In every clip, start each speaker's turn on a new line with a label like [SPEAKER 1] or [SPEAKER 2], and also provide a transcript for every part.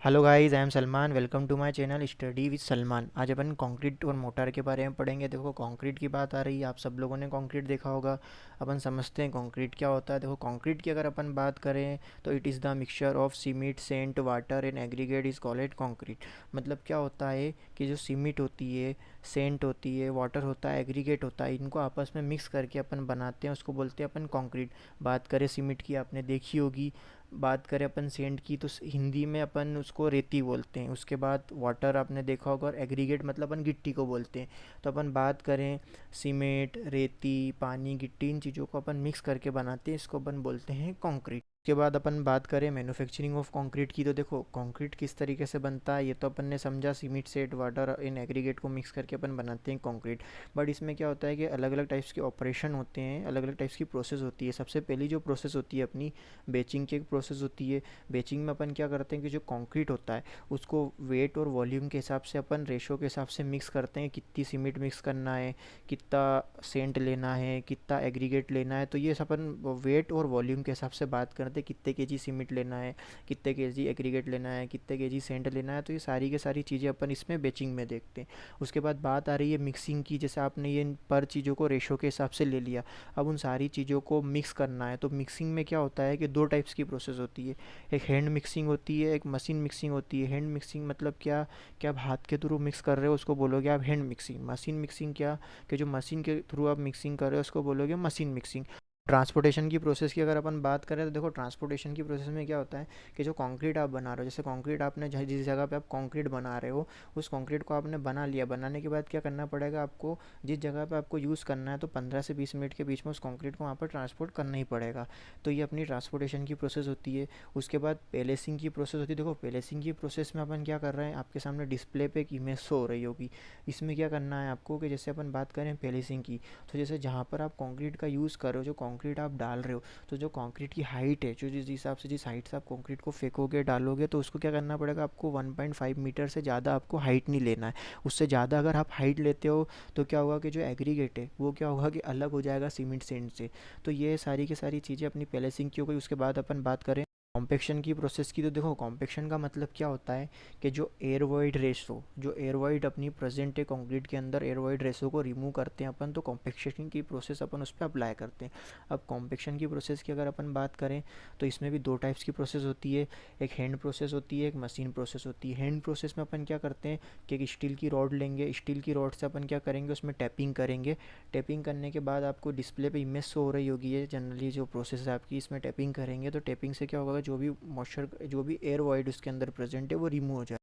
[SPEAKER 1] Hello guys, I am Salman. Welcome to my channel study with Salman. आज अपन concrete और motor के बारे में पढ़ेंगे। देखो, कंक्रीट की बात आ रही है, आप सब लोगों ने कंक्रीट देखा होगा। अपन समझते हैं कंक्रीट क्या होता है। देखो, कंक्रीट की अगर अपन बात करें तो it is the mixture of cement, sand, water and aggregate is called concrete. मतलब क्या होता है कि जो सीमेंट होती है, सेंट होती है, वाटर होता है, एग्रीगेट होता है, इनको आपस में मिक्स करके अपन बनाते हैं, उसको बोलते हैं अपन कंक्रीट। बात करें सीमेंट की, आपने देखी होगी। बात करें अपन सेंट की तो हिंदी में अपन उसको रेती बोलते हैं। उसके बाद वाटर आपने देखा होगा, और एग्रीगेट मतलब अपन गिट्टी को बोलते हैं। तो अपन बात करें सीमेंट, रेती, पानी, गिट्टी, इन चीज़ों को अपन मिक्स करके बनाते हैं, इसको अपन बोलते हैं कंक्रीट। उसके बाद अपन बात करें मैन्युफैक्चरिंग ऑफ कंक्रीट की, तो देखो कंक्रीट किस तरीके से बनता है ये तो अपन ने समझा। Cement, set, water in aggregate को मिक्स करके अपन बनाते हैं कंक्रीट। बट इसमें क्या होता है कि अलग अलग टाइप्स के ऑपरेशन होते हैं, अलग अलग टाइप्स की प्रोसेस होती है। सबसे पहली जो प्रोसेस होती है अपनी, बेचिंग की एक प्रोसेस होती है। बेचिंग में अपन क्या करते हैं कि जो कंक्रीट होता है उसको वेट और वॉल्यूम के हिसाब से अपन रेशो के हिसाब से मिक्स करते हैं। कितनी सीमेंट मिक्स करना है, कितना सेंट लेना है, कितना एग्रीगेट लेना है, तो ये सब अपन वेट और वॉल्यूम के हिसाब से बात करते हैं। कितने केजी सीमेंट लेना है, कितने केजी एग्रीगेट लेना है, कितने केजी सेंट लेना है, तो ये सारी के सारी चीज़ें अपन इसमें बेचिंग में देखते हैं। उसके बाद बात आ रही है मिक्सिंग की। जैसे आपने ये पर चीज़ों को रेशो के हिसाब से ले लिया, अब उन सारी चीज़ों को मिक्स करना है। तो मिक्सिंग में क्या होता है कि दो टाइप्स की प्रोसेस होती है। एक हैंड मिक्सिंग होती है, एक मशीन मिक्सिंग होती है। हैंड मिक्सिंग मतलब क्या, कि आप हाथ के थ्रू मिक्स कर रहे हो उसको बोलोगे आप हैंड मिक्सिंग। मशीन मिक्सिंग क्या, कि जो मशीन के थ्रू आप मिक्सिंग कर रहे हो उसको बोलोगे मशीन मिक्सिंग। ट्रांसपोर्टेशन की प्रोसेस की अगर अपन बात करें तो देखो, ट्रांसपोर्टेशन की प्रोसेस में क्या होता है कि जो कंक्रीट आप बना रहे हो, जैसे कंक्रीट आपने जिस जगह पे आप कंक्रीट बना रहे हो, उस कंक्रीट को आपने बना लिया। बनाने के बाद क्या करना पड़ेगा आपको, जिस जगह पे आपको यूज़ करना है तो 15 से 20 मिनट के बीच में उस कंक्रीट को वहाँ पर ट्रांसपोर्ट करना ही पड़ेगा। तो ये अपनी ट्रांसपोर्टेशन की प्रोसेस होती है। उसके बाद पेलेसिंग की प्रोसेस होती है। देखो, पेलेसिंग की प्रोसेस में अपन क्या कर रहे हैं, आपके सामने डिस्प्ले पे एक इमेज शो हो रही होगी। इसमें क्या करना है आपको कि जैसे अपन बात करें पेलेसिंग की, तो जैसे जहाँ पर आप कंक्रीट का यूज़ कर रहे हो, जो कंक्रीट आप डाल रहे हो, तो जो कंक्रीट की हाइट है, जो जिस हिसाब से जिस हाइट से आप कंक्रीट को फेंकोगे डालोगे, तो उसको क्या करना पड़ेगा आपको, 1.5 मीटर से ज़्यादा आपको हाइट नहीं लेना है। उससे ज़्यादा अगर आप हाइट लेते हो तो क्या होगा कि जो एग्रीगेट है वो क्या होगा कि अलग हो जाएगा सीमेंट सेंट से। तो ये सारी की सारी चीज़ें अपनी पेलेसिंग की हो गई। उसके बाद अपन बात करें कॉम्पेक्शन की प्रोसेस की, तो देखो कॉम्पेक्शन का मतलब क्या होता है कि जो एयर वाइड रेशो, जो एयर वाइड अपनी प्रेजेंट है कंक्रीट के अंदर, एयर वाइड रेशो को रिमूव करते हैं अपन, तो कॉम्पेक्शन की प्रोसेस अपन उस पर अप्लाई करते हैं। अब कॉम्पेक्शन की प्रोसेस की अगर अपन बात करें तो इसमें भी दो टाइप्स की प्रोसेस होती है। एक हैंड प्रोसेस होती है, एक मशीन प्रोसेस होती है। हैंड प्रोसेस में अपन क्या करते हैं कि एक स्टील की रॉड लेंगे, स्टील की रॉड से अपन क्या करेंगे, उसमें टैपिंग करेंगे। टैपिंग करने के बाद आपको डिस्प्ले पे इमेज शो हो रही होगी। ये जनरली जो प्रोसेस है आपकी, इसमें टैपिंग करेंगे तो टैपिंग से क्या होगा, जो भी मॉइस्चर, जो भी एयर वॉइड उसके अंदर प्रेजेंट है वो रिमूव हो जाए।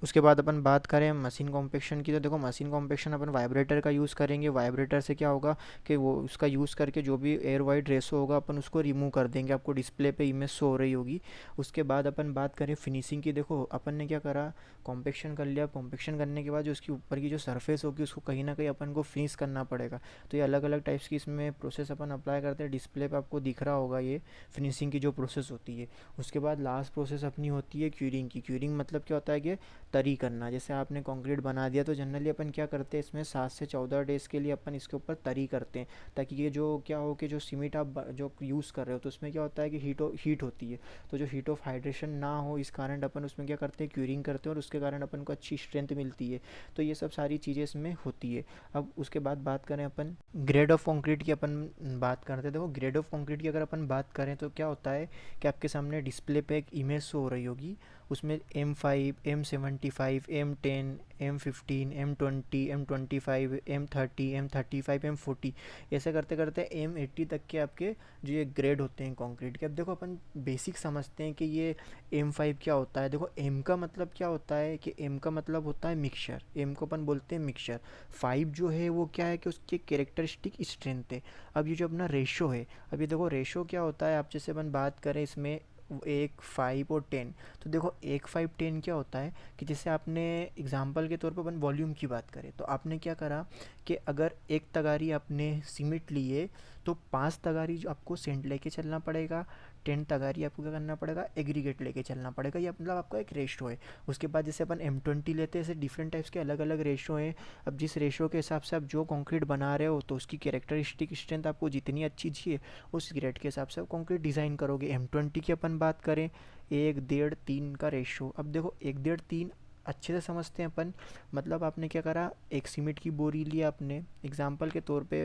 [SPEAKER 1] उसके बाद अपन बात करें मशीन कॉम्पेक्शन की, तो देखो मशीन कॉम्पेक्शन अपन वाइब्रेटर का यूज़ करेंगे। वाइब्रेटर से क्या होगा कि वो उसका यूज़ करके जो भी एयर वाइड रेशो होगा अपन उसको रिमूव कर देंगे। आपको डिस्प्ले पे इमेज शो हो रही होगी। उसके बाद अपन बात करें फिनिशिंग की, देखो अपन ने क्या करा, कॉम्पेक्शन कर लिया। कॉम्पेक्शन करने के बाद जो उसकी ऊपर की जो सरफेस होगी उसको कहीं ना कहीं अपन को फिनिश करना पड़ेगा। तो ये अलग अलग टाइप्स की इसमें प्रोसेस अपन अप्लाई करते हैं। डिस्प्ले पे आपको दिख रहा होगा ये फिनिशिंग की जो प्रोसेस होती है। उसके बाद लास्ट प्रोसेस अपनी होती है क्यूरिंग की। क्यूरिंग मतलब क्या होता है कि तरी करना। जैसे आपने कंक्रीट बना दिया तो जनरली अपन क्या करते हैं, इसमें 7 से 14 डेज़ के लिए अपन इसके ऊपर तरी करते हैं, ताकि ये जो क्या हो कि जो सीमेंट आप जो यूज़ कर रहे हो तो उसमें क्या होता है कि हीट होती है, तो जो हीट ऑफ हाइड्रेशन ना हो इस कारण अपन उसमें क्या करते हैं, क्यूरिंग करते हैं, और उसके कारण अपन को अच्छी स्ट्रेंथ मिलती है। तो ये सब सारी चीज़ें इसमें होती है। अब उसके बाद बात करें अपन ग्रेड ऑफ कंक्रीट की, अपन बात करते हैं। देखो, ग्रेड ऑफ कंक्रीट की अगर अपन बात करें तो क्या होता है कि आपके सामने डिस्प्ले पे एक इमेज शो हो रही होगी। उसमें M5, M75, M10, M15, M20, M25, M30, M35, M40, ऐसे करते करते M80 तक के आपके जो ये ग्रेड होते हैं कंक्रीट के। अब देखो अपन बेसिक समझते हैं कि ये M5 क्या होता है। देखो M का मतलब क्या होता है कि M का मतलब होता है मिक्सचर। M को अपन बोलते हैं मिक्सचर। 5 जो है वो क्या है कि उसकी कैरेक्टरिस्टिक स्ट्रेंथ है। अब ये जो अपना रेशो है, अब ये देखो रेशो क्या होता है, आप जैसे अपन बात करें इसमें 1, 5 और 10, तो देखो 1, 5, 10 क्या होता है कि जैसे आपने एग्जांपल के तौर पर अपन वॉल्यूम की बात करें तो आपने क्या करा कि अगर एक तगारी आपने सीमेंट ली है तो 5 तगारी जो आपको सेंट लेके चलना पड़ेगा, 10 तगारी आपको क्या करना पड़ेगा, एग्रीगेट लेके चलना पड़ेगा। ये मतलब आपका एक रेशो है। उसके बाद जैसे अपन M20 लेते हैं, ऐसे डिफरेंट टाइप्स के अलग अलग रेशो हैं। अब जिस रेशो के हिसाब से आप जो कंक्रीट बना रहे हो, तो उसकी कैरेक्टरिस्टिक स्ट्रेंथ आपको जितनी अच्छी चाहिए, उस ग्रेड के हिसाब से आप कंक्रीट डिज़ाइन करोगे। M20 की अपन बात करें, 1, 1.5, 3 का रेशो। अब देखो 1, 1.5, 3 अच्छे से समझते हैं अपन। मतलब आपने क्या करा, एक सीमेंट की बोरी लिया आपने, एग्जाम्पल के तौर पे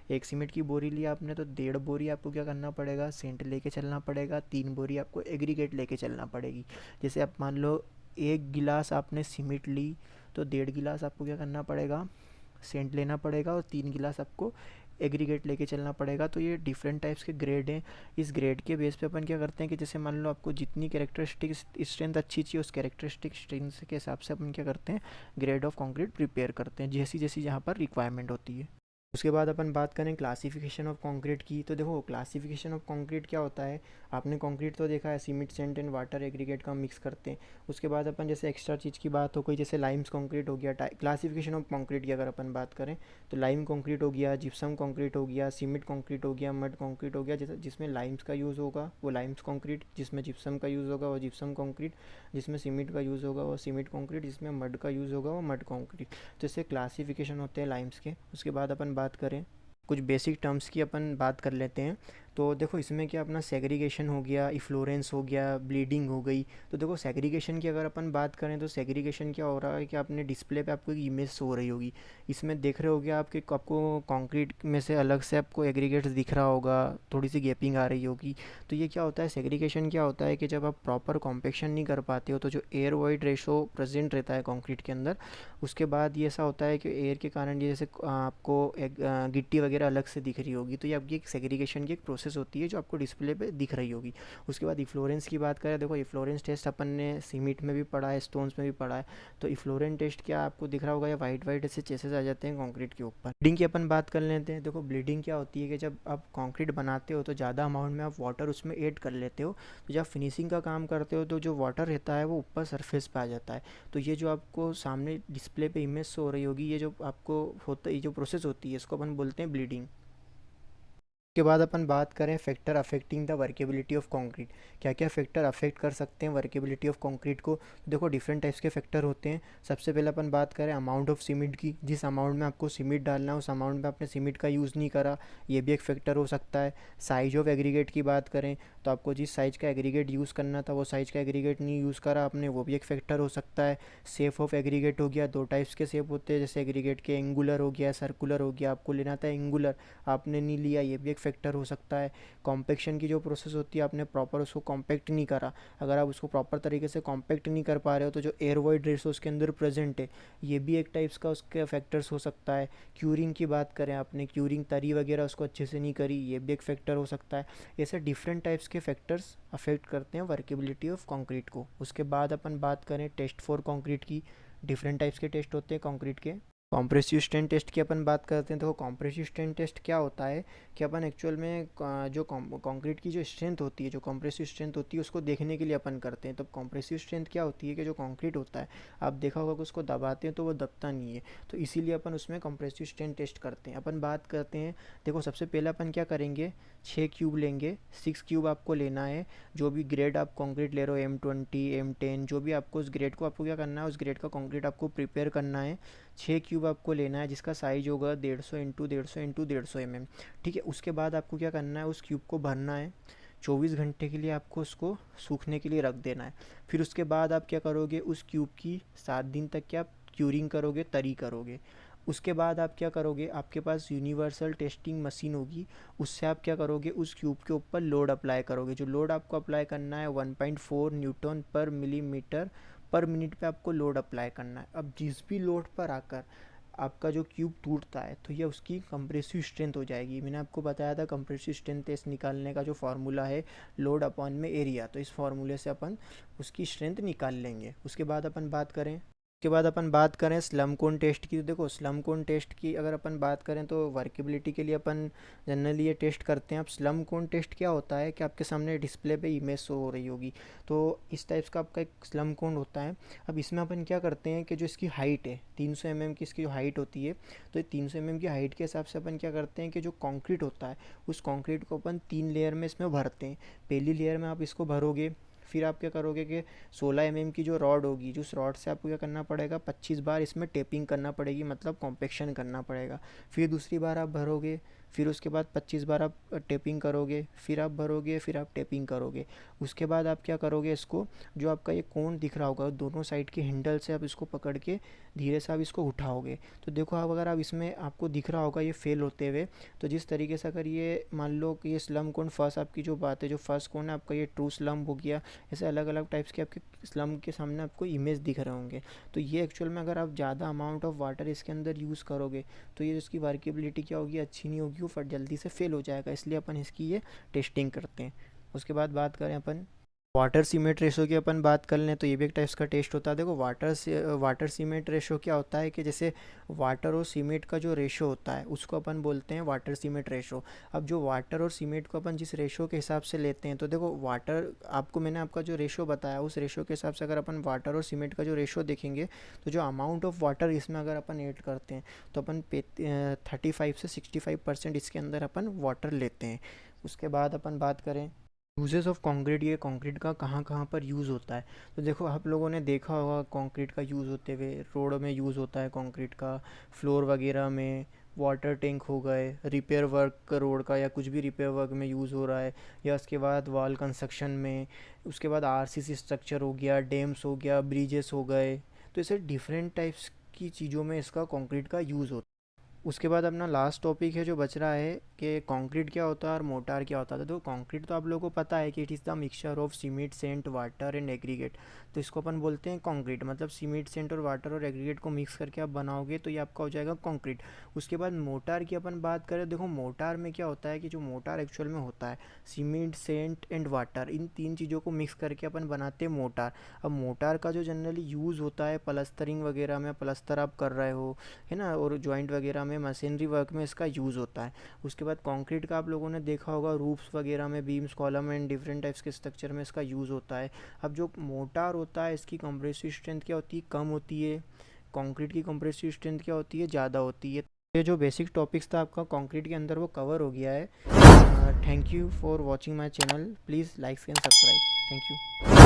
[SPEAKER 1] एक सीमेंट की बोरी लिया आपने, तो 1.5 बोरी आपको क्या करना पड़ेगा, सेंट लेके चलना पड़ेगा। 3 बोरी आपको एग्रीगेट लेके चलना पड़ेगी। जैसे आप मान लो 1 गिलास आपने सीमेंट ली, तो 1.5 गिलास आपको क्या करना पड़ेगा, सेंट लेना पड़ेगा, और 3 गिलास आपको एग्रीगेट लेके चलना पड़ेगा। तो ये डिफरेंट टाइप्स के ग्रेड हैं। इस ग्रेड के बेस पे अपन क्या करते हैं कि जैसे मान लो आपको जितनी कैरेक्टरिस्टिक स्ट्रेंथ अच्छी चाहिए, उस कैरेक्टरिस्टिक स्ट्रेंथ के हिसाब से अपन क्या करते हैं, ग्रेड ऑफ कंक्रीट प्रिपेयर करते हैं, जैसी जैसी जहाँ पर रिक्वायरमेंट होती है। उसके बाद अपन बात करें क्लासिफिकेशन ऑफ कंक्रीट की, तो देखो क्लासिफिकेशन ऑफ कंक्रीट क्या होता है। आपने कंक्रीट तो देखा है, cement, sand and water aggregate का मिक्स करते हैं। उसके बाद अपन जैसे एक्स्ट्रा चीज़ की बात हो गई, जैसे लाइम्स कंक्रीट हो गया। क्लासिफिकेशन ऑफ कंक्रीट की अगर अपन बात करें, तो लाइम कंक्रीट हो गया, जिप्सम कंक्रीट हो गया, सीमेंट कंक्रीट हो गया, मड कंक्रीट हो गया। जैसे जिसमें लाइम्स का यूज़ होगा वो लाइम्स कंक्रीट, जिसमें जिप्सम का यूज़ होगा वो जिप्सम कंक्रीट, जिसमें सीमेंट का यूज़ होगा वो सीमेंट कंक्रीट, जिसमें मड का यूज़ होगा वो मड कंक्रीट। तो इससे क्लासिफिकेशन होते हैं लाइम्स के। उसके बाद अपन बात करें कुछ बेसिक टर्म्स की, अपन बात कर लेते हैं। तो देखो इसमें क्या अपना सेग्रीगेशन हो गया, इफ्लोरेंस हो गया, ब्लीडिंग हो गई। तो देखो सेग्रीगेशन की अगर अपन बात करें, तो सेग्रीगेशन क्या हो रहा है कि आपने डिस्प्ले पे आपको एक इमेज शो हो रही होगी। इसमें देख रहे होगे आपको कंक्रीट में से अलग से आपको एग्रीगेट्स दिख रहा होगा, थोड़ी सी गैपिंग आ रही होगी। तो ये क्या होता है, सेग्रीगेशन क्या होता है कि जब आप प्रॉपर कॉम्पेक्शन नहीं कर पाते हो, तो जो एयर वाइड रेशो प्रेजेंट रहता है कंक्रीट के अंदर, उसके बाद ये ऐसा होता है कि एयर के कारण ये जैसे आपको एक गिट्टी वगैरह अलग से दिख रही होगी। तो ये आपकी एक सेग्रीगेशन की एक प्रोसेस होती है जो आपको डिस्प्ले पे दिख रही होगी। उसके बाद इफ्लोरेंस की बात करें, देखो इफ्लोरेंस टेस्ट अपन ने सीमेंट में भी पढ़ा है, स्टोन्स में भी पढ़ा है। तो इफ्लोरेंस टेस्ट क्या आपको दिख रहा होगा, या वाइट वाइट ऐसे चेसेस आ जाते हैं कंक्रीट के ऊपर। ब्लीडिंग की अपन बात कर लेते हैं। देखो ब्लीडिंग क्या होती है कि जब आप कंक्रीट बनाते हो, तो ज़्यादा अमाउंट में आप वाटर उसमें ऐड कर लेते हो। तो जब फिनिशिंग का काम करते हो, तो जो वाटर रहता है वो ऊपर सरफेस पे आ जाता है। तो ये जो आपको सामने डिस्प्ले पे इमेज शो हो रही होगी, ये जो आपको होता है, ये जो प्रोसेस होती है, इसको अपन बोलते हैं ब्लीडिंग। के बाद अपन बात करें factor affecting the workability of concrete. क्या क्या फैक्टर अफेक्ट कर सकते हैं वर्केबिलिटी ऑफ कंक्रीट को। तो देखो डिफरेंट टाइप्स के फैक्टर होते हैं। सबसे पहले अपन बात करें अमाउंट ऑफ सीमेंट की। जिस अमाउंट में आपको सीमेंट डालना है, उस अमाउंट में आपने सीमेंट का यूज़ नहीं करा, ये भी एक फैक्टर हो सकता है। साइज ऑफ एग्रीगेट की बात करें, तो आपको जिस साइज़ का एग्रीगेट यूज़ करना था, वो साइज़ का एग्रीगेट नहीं यूज़ करा आपने, वो भी एक फैक्टर हो सकता है। शेप ऑफ एग्रीगेट हो गया, 2 टाइप्स के शेप होते हैं, जैसे एग्रीगेट के एंगुलर हो गया, सर्कुलर हो गया। आपको लेना था एंगुलर, आपने नहीं लिया, ये भी एक फैक्टर हो सकता है। कॉम्पेक्शन की जो प्रोसेस होती है, आपने प्रॉपर उसको कॉम्पैक्ट नहीं करा। अगर आप उसको प्रॉपर तरीके से कॉम्पैक्ट नहीं कर पा रहे हो, तो जो एयर वॉइड रेशो उसके अंदर प्रेजेंट है, ये भी एक टाइप्स का उसके फैक्टर्स हो सकता है। क्यूरिंग की बात करें, आपने क्यूरिंग तरी वगैरह उसको अच्छे से नहीं करी, ये भी एक फैक्टर हो सकता है। ऐसे डिफरेंट टाइप्स के फैक्टर्स अफेक्ट करते हैं वर्केबिलिटी ऑफ कंक्रीट को। उसके बाद अपन बात करें टेस्ट फॉर कंक्रीट की। डिफरेंट टाइप्स के टेस्ट होते हैं कंक्रीट के। कॉम्प्रेसिव स्ट्रेंथ टेस्ट की अपन बात करते हैं। तो कॉम्प्रेसिव स्ट्रेंथ टेस्ट क्या होता है कि अपन एक्चुअल में जो कंक्रीट की जो स्ट्रेंथ होती है, जो कॉम्प्रेसिव स्ट्रेंथ होती है, उसको देखने के लिए अपन करते हैं। तो कॉम्प्रेसिव स्ट्रेंथ क्या होती है कि जो कंक्रीट होता है, आप देखा होगा कि उसको दबाते हैं तो वो दबता नहीं है। तो इसीलिए अपन उसमें कॉम्प्रेसिव स्ट्रेंथ टेस्ट करते हैं। अपन बात करते हैं, देखो सबसे पहले अपन क्या करेंगे, 6 क्यूब लेंगे। 6 क्यूब आपको लेना है। जो भी ग्रेड आप कंक्रीट ले रहे हो, M20, M10, जो भी आपको उस ग्रेड को आपको क्या करना है, उस ग्रेड का कंक्रीट आपको प्रिपेयर करना है। 6 क्यूब आपको लेना है, जिसका साइज होगा 150 इंटू 150 इंटू 150 mm। ठीक है। उसके बाद आपको क्या करना है, उस क्यूब को भरना है। 24 घंटे के लिए आपको उसको सूखने के लिए रख देना है। फिर उसके बाद आप क्या करोगे, उस क्यूब की 7 दिन तक क्या क्यूरिंग करोगे, तरी करोगे। उसके बाद आप क्या करोगे, आपके पास यूनिवर्सल टेस्टिंग मशीन होगी, उससे आप क्या करोगे, उस क्यूब के ऊपर लोड अप्लाई करोगे। जो लोड आपको अप्लाई करना है 1.4 न्यूटन पर मिलीमीटर पर मिनट पे आपको लोड अप्लाई करना है। अब जिस भी लोड पर आकर आपका जो क्यूब टूटता है, तो ये उसकी कंप्रेसिव स्ट्रेंथ हो जाएगी। मैंने आपको बताया था कंप्रेसिव स्ट्रेंथ टेस्ट निकालने का जो फार्मूला है, लोड अपॉन में एरिया। तो इस फार्मूले से अपन उसकी स्ट्रेंथ निकाल लेंगे। उसके बाद अपन बात करें, उसके बाद अपन बात करें स्लम कोन टेस्ट की, तो देखो स्लम कोन टेस्ट की अगर अपन बात करें तो वर्केबिलिटी के लिए अपन जनरली ये टेस्ट करते हैं। अब स्लम कोन टेस्ट क्या होता है कि आपके सामने डिस्प्ले पे इमेज शो हो रही होगी, तो इस टाइप्स का आपका एक स्लम कोन होता है। अब इसमें अपन क्या करते हैं कि जो इसकी हाइट है 300 mm की इसकी जो हाइट होती है, तो 300 mm की हाइट के हिसाब से अपन क्या करते हैं कि जो कंक्रीट होता है उस कंक्रीट को अपन 3 लेयर में इसमें भरते हैं। पहली लेयर में आप इसको भरोगे, फिर आप क्या करोगे कि 16 mm की जो रॉड होगी, जो उस रॉड से आपको क्या करना पड़ेगा 25 बार इसमें टेपिंग करना पड़ेगी, मतलब कॉम्पेक्शन करना पड़ेगा। फिर दूसरी बार आप भरोगे, फिर उसके बाद 25 बार आप टेपिंग करोगे, फिर आप भरोगे, फिर आप टेपिंग करोगे। उसके बाद आप क्या करोगे, इसको जो आपका ये कोन दिख रहा होगा दोनों साइड के हैंडल से आप इसको पकड़ के धीरे से आप इसको उठाओगे। तो देखो आप अगर आप इसमें आपको दिख रहा होगा ये फेल होते हुए, तो जिस तरीके से अगर ये मान लो कि ये स्लम कोन फर्स्ट आपकी जो बात है, जो फर्स्ट कोन है आपका ये ट्रू स्लम हो गया, ऐसे अलग अलग टाइप्स के आपके स्लम के सामने आपको इमेज दिख रहे होंगे। तो ये एक्चुअल में अगर आप ज़्यादा अमाउंट ऑफ वाटर इसके अंदर यूज़ करोगे तो ये इसकी वर्केबिलिटी क्या होगी, अच्छी नहीं होगी, वो फट जल्दी से फेल हो जाएगा, इसलिए अपन इसकी ये टेस्टिंग करते हैं। उसके बाद बात करें अपन वाटर सीमेंट रेशो की अपन बात कर लें, तो ये भी एक टाइप्स का टेस्ट होता है। देखो वाटर सीमेंट रेशो क्या होता है कि जैसे वाटर और सीमेंट का जो रेशो होता है उसको अपन बोलते हैं वाटर सीमेंट रेशो। अब जो वाटर और सीमेंट को अपन जिस रेशो के हिसाब से लेते हैं, तो देखो वाटर आपको मैंने आपका जो रेशो बताया उस रेशो के हिसाब से अगर अपन वाटर और सीमेंट का जो रेशो देखेंगे, तो जो अमाउंट ऑफ वाटर इसमें अगर अपन ऐड करते हैं तो अपन 35 से 65% इसके अंदर अपन वाटर लेते हैं। उसके बाद अपन बात करें यूजेस ऑफ कंक्रीट, ये कंक्रीट का कहाँ कहाँ पर यूज़ होता है। तो देखो आप लोगों ने देखा होगा कंक्रीट का यूज़ होते हुए, रोड में यूज़ होता है कंक्रीट का, फ्लोर वगैरह में, वाटर टैंक हो गए, रिपेयर वर्क रोड का या कुछ भी रिपेयर वर्क में यूज़ हो रहा है, या उसके बाद वॉल कंस्ट्रक्शन में, उसके बाद आरसीसी स्ट्रक्चर हो गया, डैम्स हो गया, ब्रिजेस हो गए। तो ऐसे डिफरेंट टाइप्स की चीज़ों में इसका कंक्रीट का यूज़ होता है। उसके बाद अपना लास्ट टॉपिक है जो बच रहा है कि कंक्रीट क्या होता है और मोटार क्या होता है। तो कंक्रीट तो आप लोगों को पता है कि it is the mixture of cement, sand, water and aggregate. तो इसको अपन बोलते हैं कंक्रीट, मतलब सीमेंट, सेंट और वाटर और एग्रीगेट को मिक्स करके आप बनाओगे तो ये आपका हो जाएगा कंक्रीट। उसके बाद मोटार की अपन बात करें, देखो मोटार में क्या होता है कि जो मोटार एक्चुअल में होता है सीमेंट, सेंट एंड वाटर, इन तीन चीज़ों को मिक्स करके अपन बनाते हैं मोटार। अब मोटार का जो जनरली यूज़ होता है प्लस्तरिंग वगैरह में, प्लस्तर आप कर रहे हो है ना, और जॉइंट वगैरह में, मशीनरी वर्क में इसका यूज़ होता है। उसके बाद कंक्रीट का आप लोगों ने देखा होगा रूफ्स वगैरह में, beams, column and different types के स्ट्रक्चर में इसका यूज़ होता है। अब जो मोटार होता है इसकी कंप्रेसिव स्ट्रेंथ क्या होती है, कम होती है। कंक्रीट की कंप्रेसिव स्ट्रेंथ क्या होती है, ज़्यादा होती है। ये जो बेसिक टॉपिक्स था आपका कंक्रीट के अंदर वो कवर हो गया है। Thank you for watching my channel, please like and subscribe. Thank you.